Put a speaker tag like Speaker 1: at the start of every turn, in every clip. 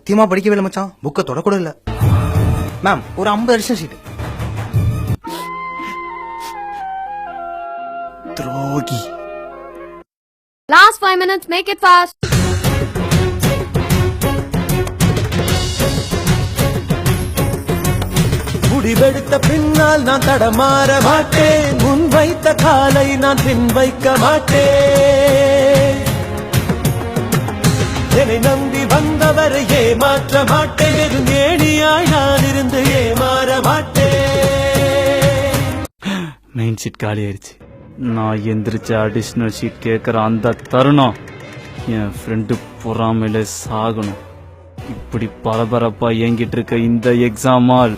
Speaker 1: சத்தியமா படிக்கவே இல்லை மச்சான். புக்கை தொடக்கூட இல்ல. மேம் ஒரு 50 அடிஷனல் ஷீட். துரோகி.
Speaker 2: Last 5 minutes, make it fast.
Speaker 3: முடிவெடுத்த பின்னால் நான் தடமாற மாட்டேன். முன் வைத்த காலை நான் பின் வைக்க மாட்டேன். என்னை நம்பி வந்தவரை ஏமாற்ற மாட்டேன். ஏணியாய் நான் இருந்து ஏமாற மாட்டேன்.
Speaker 4: மெயின் ஷீட் காலி ஆயிடுச்சு. நான் எந்திரிச்சு அடிஷ்னல் ஷீட் கேட்குற அந்த தருணம் என் ஃப்ரெண்டு பொறாமையில சாகணும். இப்படி பரபரப்பா இயங்கிட்டு இருக்க இந்த எக்ஸாமால்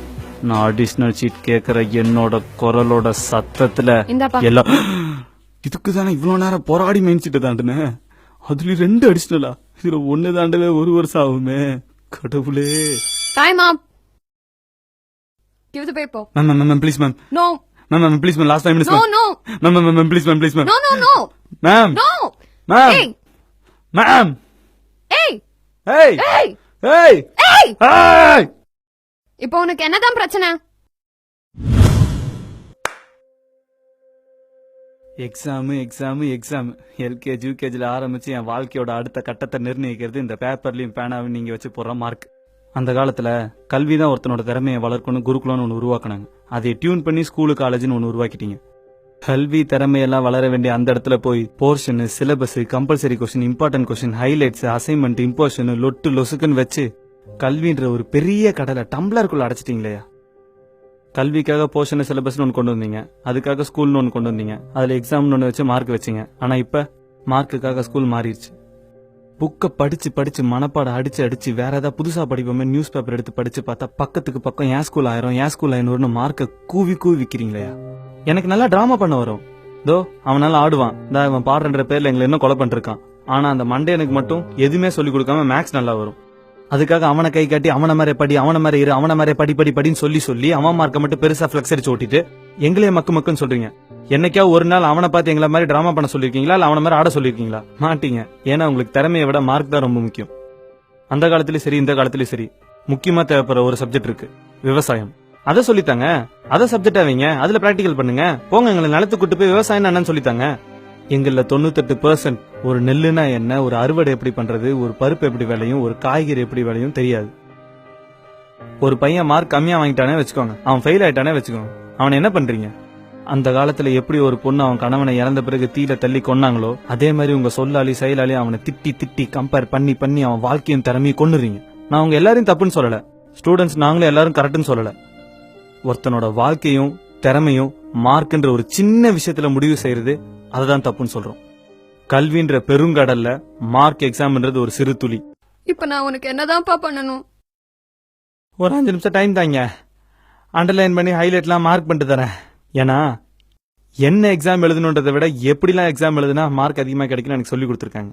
Speaker 4: நான் அடிஷ்னல் ஷீட் கேட்கிற என்னோட குரலோட சத்தத்துல எல்லாம் இதுக்கு தானே இவ்வளவு நேரம் போராடி மெயின் ஷீட்டை தாண்டுனேன். அதுல 2 அடிஷ்னலா? இதுல 1 தாண்டவே 1 வருஷம் ஆகுமே. கடவுளே.
Speaker 2: Time up. Give the paper.
Speaker 4: Ma'am please ma'am.
Speaker 2: No.
Speaker 4: Ma'am please ma'am last 5 minutes.
Speaker 2: No.
Speaker 4: Ma'am please ma'am.
Speaker 2: No.
Speaker 4: Ma'am.
Speaker 2: No.
Speaker 4: Ma'am.
Speaker 2: Hey.
Speaker 4: Ma'am.
Speaker 2: Hey.
Speaker 4: Hey.
Speaker 2: Hey.
Speaker 4: Hey.
Speaker 2: Hey.
Speaker 4: Hey.
Speaker 2: இப்போ உனக்கு என்னதான் பிரச்சனை?
Speaker 4: எக்ஸாம் எல்கேஜி யூகேஜில ஆரம்பிச்சு என் வாழ்க்கையோட அடுத்த கட்டத்தை நிர்ணயிக்கிறது இந்த பேப்பர்லயும் பேனாவும் நீங்க வச்சு போடுற மார்க். அந்த காலத்துல கல்விதான் ஒருத்தனோட திறமையை வளர்க்கணும் குருகுலம்னு ஒன்று உருவாக்குனாங்க. அதை டியூன் பண்ணி ஸ்கூலு காலேஜ்னு ஒன்று உருவாக்கிட்டீங்க. கல்வி திறமையெல்லாம் வளர வேண்டிய அந்த இடத்துல போய் portion, syllabus, compulsory question, important question, highlights, assignment, imposition, லொட்டு லொசுக்குன்னு வச்சு கல்வின்ற ஒரு பெரிய கடலை டம்ளருக்குள்ள அடைச்சிட்டீங்களே. கல்விக்காக போர்ஷன் சிலபஸ்னு ஒன்று கொண்டு வந்தீங்க, அதுக்காக ஸ்கூல்னு ஒன்று கொண்டு வந்தீங்க, அதுல எக்ஸாம்னு ஒன்று வச்சு மார்க் வச்சிங்க. ஆனா இப்ப மார்க்குக்காக ஸ்கூல் மாறிடுச்சு. புக்கை படிச்சு மனப்பாடம் அடிச்சு வேற ஏதாவது புதுசா படிப்போமே நியூஸ் பேப்பர் எடுத்து படிச்சு பார்த்தா பக்கத்துக்கு பக்கம் ஏன் ஸ்கூல் 500 மார்க்கை கூவி விக்கிறீங்களே. எனக்கு நல்லா டிராமா பண்ண வரும். தோ அவனால ஆடுவான், அவன் பாடுற பேர்ல எங்களை என்ன கொலை பண்ணிருக்கான். ஆனா அந்த மண்டேனுக்கு மட்டும் எதுவுமே சொல்லி கொடுக்காம மேக்ஸ் நல்லா வரும். அதுக்காக அவனை கை காட்டி அவன மாதிரி படி, அவன மாதிரி இரு, அவன மாதிரி படின்னு சொல்லி அவன் மார்க்கை மட்டும் பெருசா பிளக்ஸ் அடிச்சு ஓட்டிட்டு எங்களே மக்குன்னு சொல்றீங்க. என்னைக்கா ஒரு நாள் அவனை பார்த்து எங்களை மாதிரி டிராமா பண்ண சொல்லிருக்கீங்களா, இல்ல அவன மாதிரி ஆட சொல்லிருக்கீங்களா? மாட்டீங்க. ஏன்னா உங்களுக்கு திறமையை விட மார்க் தான் ரொம்ப முக்கியம். அந்த காலத்திலயும் சரி இந்த காலத்திலயும் சரி முக்கியமா தேவைப்படுற ஒரு சப்ஜெக்ட் இருக்கு, விவசாயம். அதை சொல்லித்தாங்க. அதை சப்ஜெக்டா வைங்க, அதுல பிராக்டிகல் பண்ணுங்க. போங்க எங்களை நிலத்துக்கு கூட்டு போய் விவசாயம் என்னன்னு சொல்லித்தாங்க. எங்கள 98% ஒரு நெல்லுனா என்ன, ஒரு அறுவடை எப்படி பண்றது, ஒரு பருப்பு எப்படி விளையும், ஒரு காய்கறி எப்படி விளையும் தெரியாது. ஒரு பையன் மார்க் கம்மியா வாங்கிட்டானே வச்சுக்கோங்க, அவன் ஃபெயில் ஆயிட்டானே வச்சுக்கோங்க, அவன் என்ன பண்றீங்க? அந்த காலத்துல எப்படி ஒரு பொண்ணு அவன் கணவனை இறந்த பிறகு தீல தள்ளி கொன்னாங்களோ அதே மாதிரி உங்க சொல்லாளி செயலாளி அவனை திட்டி கம்பேர் பண்ணி அவன் வாழ்க்கையும் திறமையும் கொண்டுறீங்க. நான் உங்க எல்லாரையும் தப்புன்னு சொல்லல, ஸ்டூடெண்ட்ஸ் நாங்களும் எல்லாரும் கரெக்ட்னு சொல்லல. ஒருத்தனோட வாழ்க்கையும் திறமையும் மார்க்ன்ற ஒரு சின்ன விஷயத்துல முடிவு செய்யறது அதுதான் தப்புன்னு சொல்றோம். கல்வின்ற பெருங்கடல்ல மார்க் எக்ஸாம்ன்றது ஒரு சிறு துளி.
Speaker 2: இப்ப நான் உனக்கு என்னதான்ப்பா பண்ணணும்?
Speaker 4: ஒரு 5 நிமிஷம் டைம் தாங்க, அண்டர்லைன் பண்ணி ஹைலைட்லாம் மார்க் பண்ணிட்டு தரேன். ஏன்னா என்ன எக்ஸாம் எழுதணுன்றதை விட எப்படிலாம் எக்ஸாம் எழுதுனா மார்க் அதிகமா கிடைக்கும் எனக்கு சொல்லி கொடுத்துருக்காங்க.